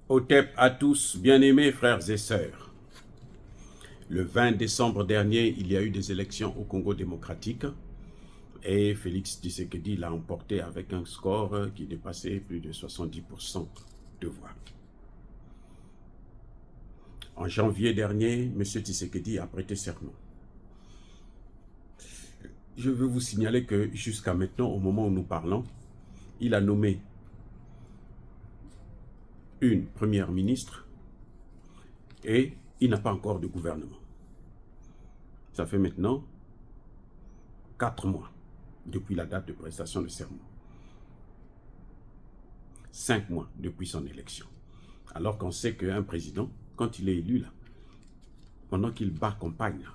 Otep à tous, bien-aimés frères et sœurs. Le 20 décembre dernier, il y a eu des élections au Congo démocratique et Félix Tshisekedi l'a emporté avec un score qui dépassait plus de 70% de voix. En janvier dernier, M. Tshisekedi a prêté serment. Je veux vous signaler que jusqu'à maintenant, au moment où nous parlons, il a nommé une première ministre et il n'a pas encore de gouvernement. Ça fait maintenant 4 mois depuis la date de prestation de serment. 5 mois depuis son élection. Alors qu'on sait qu'un président, quand il est élu, là, pendant qu'il bat campagne, là,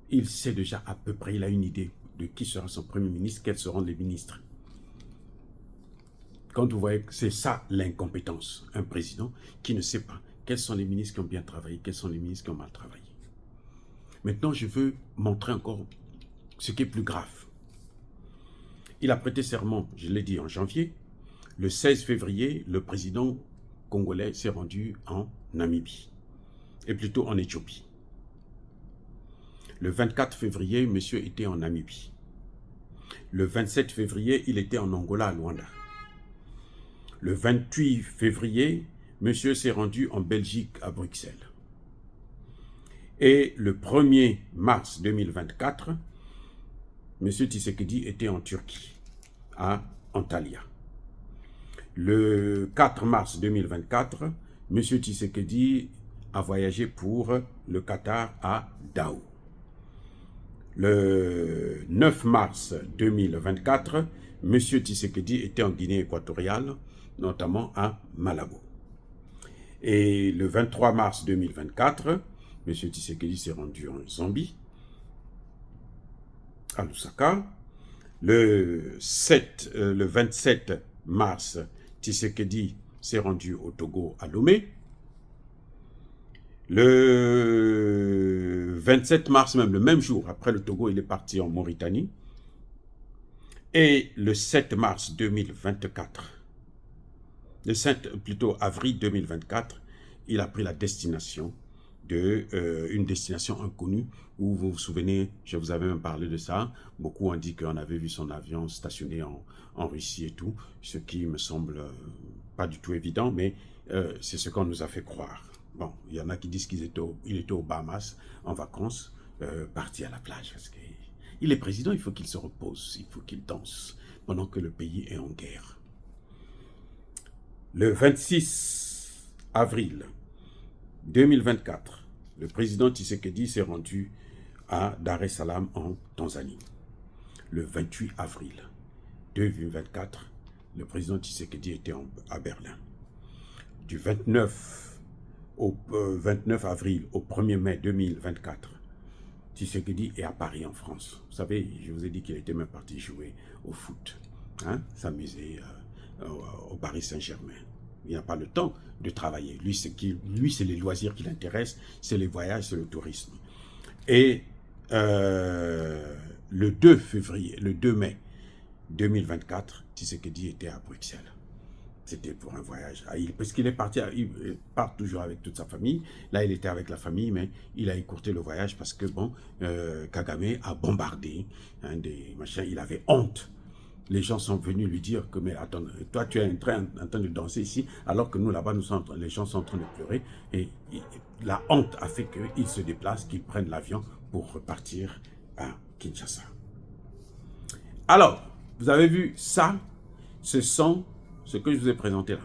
il sait déjà à peu près, il a une idée de qui sera son premier ministre, quels seront les ministres. Quand vous voyez que c'est ça l'incompétence, un président qui ne sait pas quels sont les ministres qui ont bien travaillé, quels sont les ministres qui ont mal travaillé. Maintenant, je veux montrer encore ce qui est plus grave. Il a prêté serment, je l'ai dit, en janvier. Le 16 février, le président congolais s'est rendu en Namibie, et plutôt en Éthiopie. Le 24 février, monsieur était en Namibie. Le 27 février, il était en Angola, à Luanda. Le 28 février, monsieur s'est rendu en Belgique, à Bruxelles. Et le 1er mars 2024, monsieur Tshisekedi était en Turquie, à Antalya. Le 4 mars 2024, M. Tshisekedi a voyagé pour le Qatar à Daou. Le 9 mars 2024, M. Tshisekedi était en Guinée équatoriale, notamment à Malabo. Et le 23 mars 2024, M. Tshisekedi s'est rendu en Zambie, à Lusaka. Le 27 mars, Tshisekedi s'est rendu au Togo, à Lomé. Le 27 mars, même le même jour, après le Togo, il est parti en Mauritanie. Et le 7 mars 2024, plutôt avril 2024, il a pris la destination une destination inconnue où vous vous souvenez, je vous avais même parlé de ça. Beaucoup ont dit qu'on avait vu son avion stationné en Russie et tout, ce qui me semble pas du tout évident, mais c'est ce qu'on nous a fait croire. Bon, il y en a qui disent qu'il était aux Bahamas en vacances, parti à la plage. Parce qu'il est président, il faut qu'il se repose, il faut qu'il danse pendant que le pays est en guerre. Le 26 avril 2024, le président Tshisekedi s'est rendu à Dar es Salaam en Tanzanie. Le 28 avril 2024, le président Tshisekedi était à Berlin. Du 29 avril au 1er mai 2024, Tshisekedi est à Paris en France. Vous savez, je vous ai dit qu'il était même parti jouer au foot, hein, s'amuser au Paris Saint-Germain. Il n'a pas le temps de travailler. Lui, c'est les loisirs qui l'intéressent, c'est les voyages, c'est le tourisme. Et le 2 mai 2024, Tshisekedi était à Bruxelles. C'était pour un voyage. Parce qu'il est parti, il part toujours avec toute sa famille. Là, il était avec la famille, mais il a écourté le voyage parce que, bon, Kagame a bombardé des machins. Il avait honte. Les gens sont venus lui dire que, mais attends, toi tu es en train de danser ici, alors que nous là-bas, les gens sont en train de pleurer. Et la honte a fait qu'ils se déplacent, qu'ils prennent l'avion pour repartir à Kinshasa. Alors, vous avez vu ça, ce que je vous ai présenté là,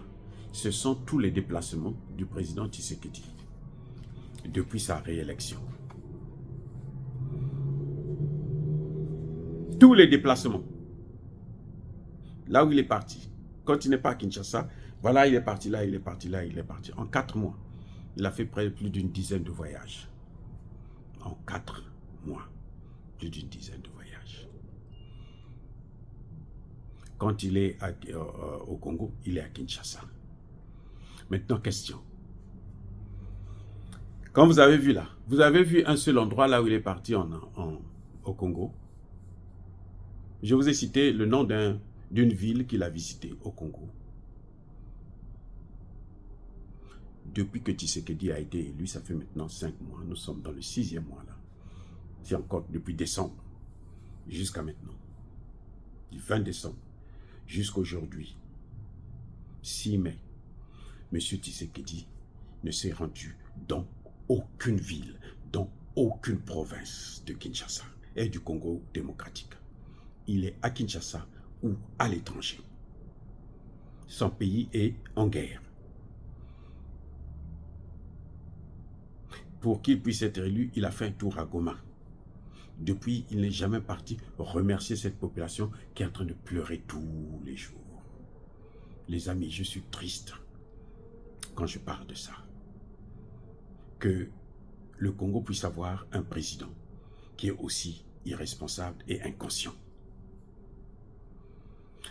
ce sont tous les déplacements du président Tshisekedi depuis sa réélection. Tous les déplacements. Là où il est parti, quand il n'est pas à Kinshasa, voilà, il est parti là, il est parti là, il est parti. En 4 mois, il a fait plus d'une dizaine de voyages. En 4 mois, plus d'une dizaine de voyages. Quand il est au Congo, il est à Kinshasa. Maintenant, question. Quand vous avez vu là, vous avez vu un seul endroit là où il est parti au Congo. Je vous ai cité le nom d'une ville qu'il a visitée au Congo. depuis que Tshisekedi a été élu, ça fait maintenant 5 mois, nous sommes dans le 6e mois là. C'est encore depuis décembre jusqu'à maintenant. Du 20 décembre jusqu'à aujourd'hui, 6 mai, M. Tshisekedi ne s'est rendu dans aucune ville, dans aucune province de Kinshasa et du Congo démocratique. Il est à Kinshasa ou à l'étranger. Son pays est en guerre. Pour qu'il puisse être élu, il a fait un tour à Goma. Depuis, il n'est jamais parti remercier cette population qui est en train de pleurer tous les jours. Les amis, je suis triste quand je parle de ça. Que le Congo puisse avoir un président qui est aussi irresponsable et inconscient.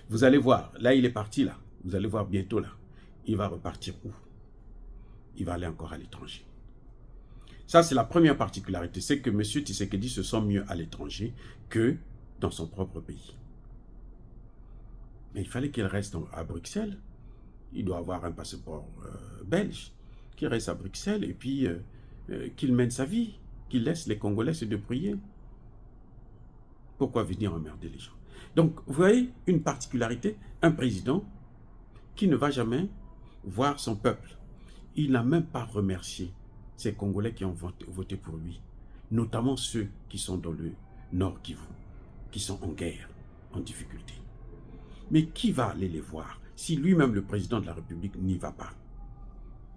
Vous allez voir, là il est parti là, vous allez voir bientôt là, il va repartir où? Il va aller encore à l'étranger. Ça c'est la première particularité, c'est que M. Tshisekedi se sent mieux à l'étranger que dans son propre pays. Mais il fallait qu'il reste à Bruxelles, il doit avoir un passeport belge, qu'il reste à Bruxelles et puis qu'il mène sa vie, qu'il laisse les Congolais se débrouiller. Pourquoi venir emmerder les gens? Donc, vous voyez, une particularité, un président qui ne va jamais voir son peuple. Il n'a même pas remercié ces Congolais qui ont voté pour lui, notamment ceux qui sont dans le Nord Kivu, qui sont en guerre, en difficulté. Mais qui va aller les voir si lui-même, le président de la République, n'y va pas?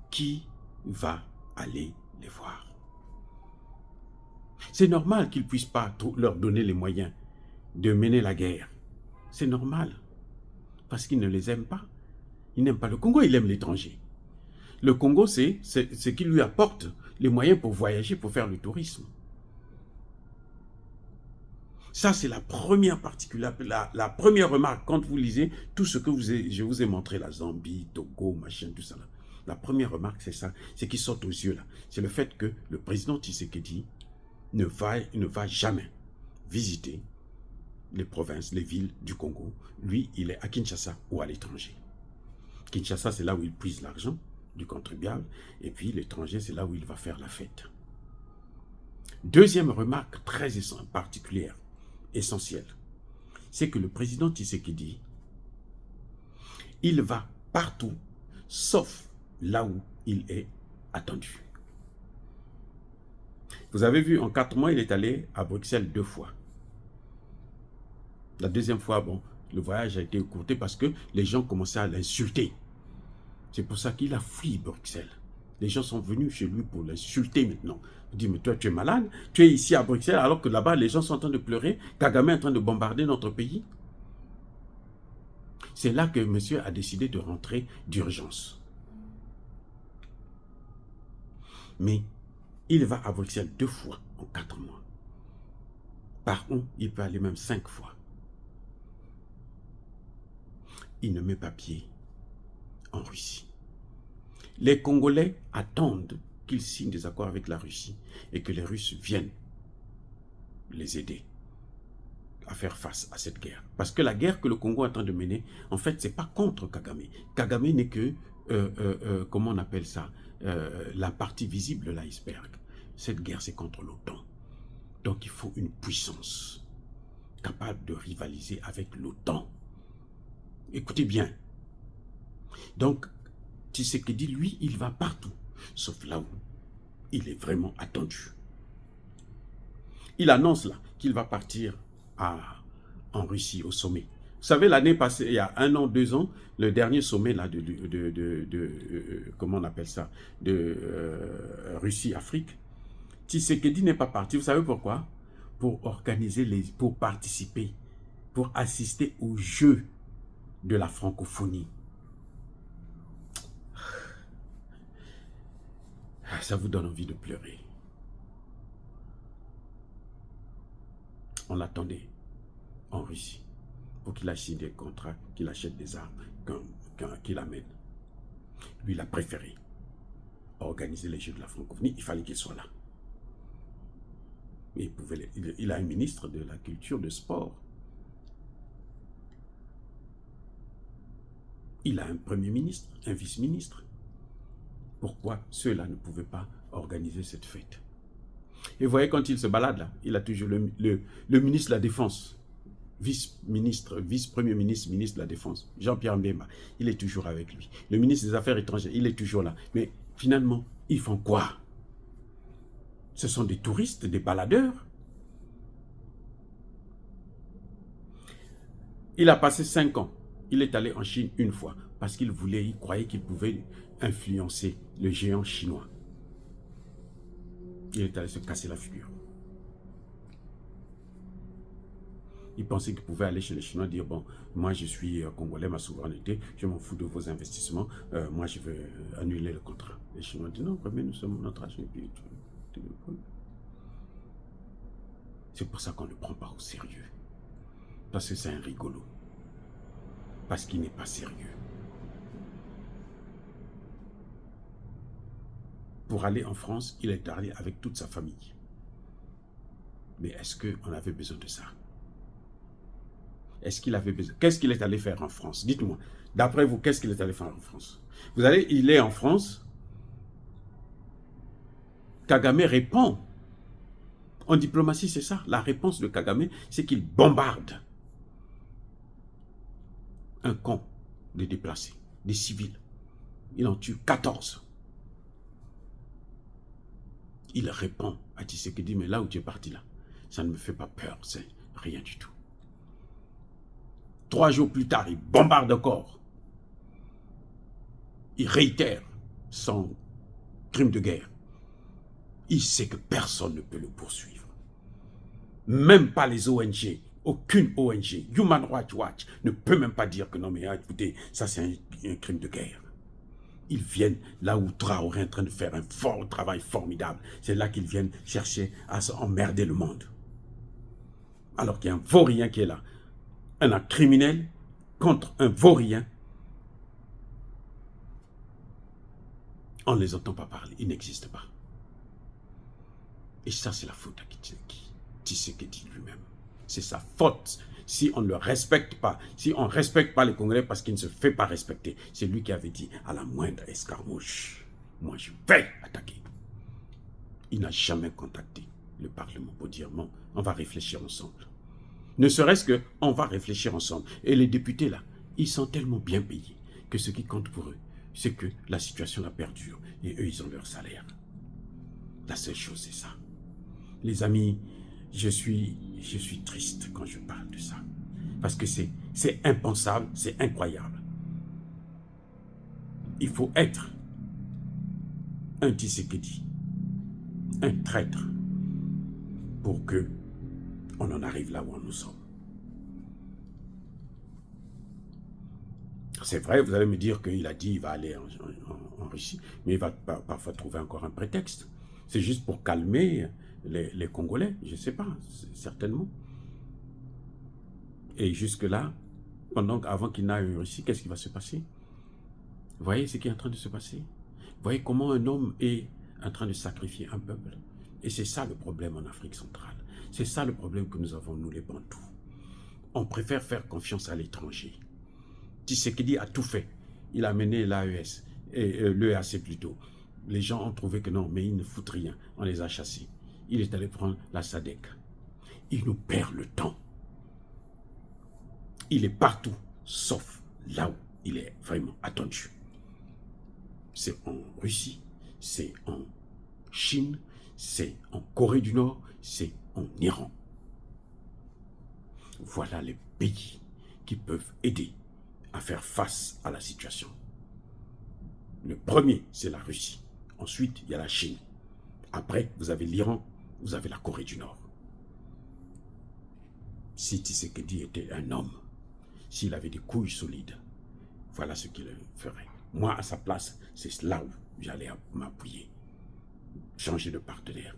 Qui va aller les voir? C'est normal qu'ils ne puissent pas leur donner les moyens de mener la guerre. C'est normal. Parce qu'ils ne les aiment pas. Ils n'aiment pas le Congo, ils aiment l'étranger. Le Congo, c'est ce qui lui apporte les moyens pour voyager, pour faire le tourisme. Ça, c'est la première particularité, la première remarque. Quand vous lisez tout ce que je vous ai montré, la Zambie, Togo, machin, tout ça. Là. La première remarque, c'est ça. C'est qui saute aux yeux là. C'est le fait que le président Tshisekedi ne va jamais visiter les provinces, les villes du Congo. Lui, il est à Kinshasa ou à l'étranger. Kinshasa, c'est là où il puise l'argent du contribuable. Et puis, l'étranger, c'est là où il va faire la fête. Deuxième remarque très particulière, essentielle, c'est que le président Tshisekedi, il va partout, sauf là où il est attendu. Vous avez vu, en 4 mois, il est allé à Bruxelles 2 fois. La deuxième fois, bon, le voyage a été écourté parce que les gens commençaient à l'insulter. C'est pour ça qu'il a fui Bruxelles. Les gens sont venus chez lui pour l'insulter maintenant. Il dit, mais toi, tu es malade, tu es ici à Bruxelles, alors que là-bas, les gens sont en train de pleurer, Kagame est en train de bombarder notre pays. C'est là que monsieur a décidé de rentrer d'urgence. Mais il va à Bruxelles 2 fois en 4 mois. Par contre, il peut aller même 5 fois. Il ne met pas pied en Russie. Les Congolais attendent qu'il signe des accords avec la Russie et que les Russes viennent les aider à faire face à cette guerre. Parce que la guerre que le Congo est en train de mener, en fait, ce n'est pas contre Kagame. Kagame n'est que, comment on appelle ça, la partie visible de l'iceberg. Cette guerre, c'est contre l'OTAN. Donc, il faut une puissance capable de rivaliser avec l'OTAN. Écoutez bien. Donc, Tshisekedi, lui, il va partout, sauf là où il est vraiment attendu. Il annonce là qu'il va partir en Russie au sommet. Vous savez, l'année passée, il y a 1 an, 2 ans, le dernier sommet là comment on appelle ça, de Russie-Afrique, Tshisekedi n'est pas parti. Vous savez pourquoi? Pour organiser, pour participer, pour assister aux Jeux de la francophonie. Ça vous donne envie de pleurer. On l'attendait en Russie pour qu'il achète des contrats, qu'il achète des armes, qu'il amène. Lui, il a préféré organiser les Jeux de la francophonie. Il fallait qu'il soit là. Mais il a un ministre de la culture, de sport. Il a un premier ministre, un vice-ministre. pourquoi ceux-là ne pouvaient pas organiser cette fête. Et vous voyez, quand il se balade là, il a toujours le ministre de la Défense, vice-ministre, vice-premier ministre, ministre de la Défense, Jean-Pierre Mbemba, il est toujours avec lui. Le ministre des Affaires étrangères, il est toujours là. Mais finalement, ils font quoi? Ce sont des touristes, des baladeurs. Il a passé 5 ans. Il est allé en Chine une fois parce qu'il voulait, il croyait qu'il pouvait influencer le géant chinois. Il est allé se casser la figure. Il pensait qu'il pouvait aller chez les Chinois et dire, bon, moi je suis Congolais, ma souveraineté, je m'en fous de vos investissements, moi je veux annuler le contrat. Les Chinois disent, non, mais nous sommes notre argent. C'est pour ça qu'on ne le prend pas au sérieux. Parce que c'est un rigolo. Parce qu'il n'est pas sérieux. Pour aller en France, il est allé avec toute sa famille. Mais est-ce qu'on avait besoin de ça? Est-ce qu'il avait besoin? Qu'est-ce qu'il est allé faire en France? Dites-moi. D'après vous, qu'est-ce qu'il est allé faire en France? Vous allez, il est en France. Kagame répond. En diplomatie, c'est ça. La réponse de Kagame, c'est qu'il bombarde un camp de déplacés, des civils. Il en tue 14. Il répond à Tshisekedi, mais là où tu es parti là, ça ne me fait pas peur, c'est rien du tout. 3 jours plus tard, il bombarde encore. Il réitère son crime de guerre. Il sait que personne ne peut le poursuivre. Même pas les ONG, aucune ONG, Human Rights Watch, ne peut même pas dire que non, mais écoutez, ça c'est un crime de guerre. Ils viennent là où Traoré est en train de faire un fort travail formidable. C'est là qu'ils viennent chercher à emmerder le monde. Alors qu'il y a un vaurien qui est là. Un criminel contre un vaurien. On ne les entend pas parler. Ils n'existent pas. Et ça, c'est la faute à Tshisekedi lui-même. C'est sa faute. Si on ne le respecte pas, si on ne respecte pas les Congolais parce qu'il ne se fait pas respecter, c'est lui qui avait dit à la moindre escarmouche, moi je vais attaquer. Il n'a jamais contacté le Parlement pour dire non, on va réfléchir ensemble. Ne serait-ce que on va réfléchir ensemble. Et les députés là, ils sont tellement bien payés que ce qui compte pour eux, c'est que la situation la perdure et eux ils ont leur salaire. La seule chose c'est ça. Les amis, je suis triste quand je parle de ça. Parce que c'est impensable, c'est incroyable. Il faut être un Tshisekedi, un traître, pour que on en arrive là où nous sommes. C'est vrai, vous allez me dire qu'il a dit qu'il va aller en Russie, mais il va parfois trouver encore un prétexte. C'est juste pour calmer les Congolais, je ne sais pas, certainement. Et jusque-là, avant qu'il n'aille en Russie, qu'est-ce qui va se passer? Vous voyez ce qui est en train de se passer? Vous voyez comment un homme est en train de sacrifier un peuple? Et c'est ça le problème en Afrique centrale. C'est ça le problème que nous avons, nous les Bantous. On préfère faire confiance à l'étranger. Tshisekedi a tout fait. Il a mené l'AES, l'EAC plutôt. Les gens ont trouvé que non, mais ils ne foutent rien. On les a chassés. Il est allé prendre la SADC. Il nous perd le temps. Il est partout, sauf là où il est vraiment attendu. C'est en Russie, c'est en Chine, c'est en Corée du Nord, c'est en Iran. Voilà les pays qui peuvent aider à faire face à la situation. Le premier, c'est la Russie. Ensuite, il y a la Chine. Après, vous avez l'Iran, vous avez la Corée du Nord. Si Tshisekedi était un homme, s'il avait des couilles solides, voilà ce qu'il ferait. Moi, à sa place, c'est là où j'allais m'appuyer. Changer de partenaire.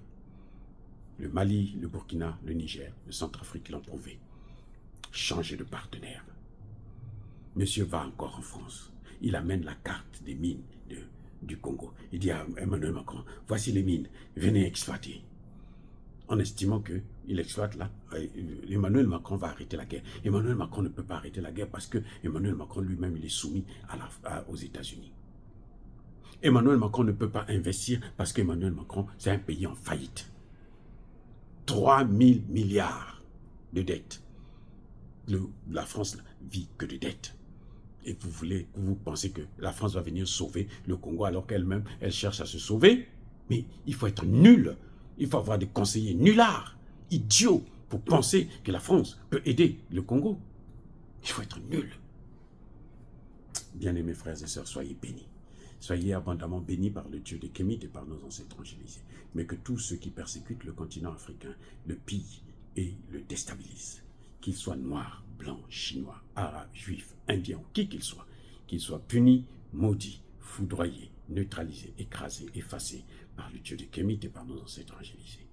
Le Mali, le Burkina, le Niger, le Centrafrique l'ont prouvé. Changer de partenaire. Monsieur va encore en France. Il amène la carte des mines du Congo. Il dit à Emmanuel Macron, voici les mines, venez exploiter. En estimant qu'il exploite là, Emmanuel Macron va arrêter la guerre. Emmanuel Macron ne peut pas arrêter la guerre parce que Emmanuel Macron lui-même il est soumis aux États-Unis. Emmanuel Macron ne peut pas investir parce qu'Emmanuel Macron, c'est un pays en faillite. 3 000 milliards de dettes. La France vit que de dettes. Et vous pensez que la France va venir sauver le Congo alors qu'elle-même, elle cherche à se sauver? Mais il faut être nul. Il faut avoir des conseillers nullards, idiots, pour penser que la France peut aider le Congo. Il faut être nul. Bien-aimés frères et sœurs, soyez bénis. Soyez abondamment bénis par le Dieu des Kémites et par nos ancêtres angélisés. Mais que tous ceux qui persécutent le continent africain le pillent et le déstabilisent. Qu'ils soient noirs, blancs, chinois, arabes, juifs, indiens, qui qu'ils soient punis, maudits, foudroyés, neutralisés, écrasés, effacés par le Dieu des Kémites et par nos ancêtres angélisés.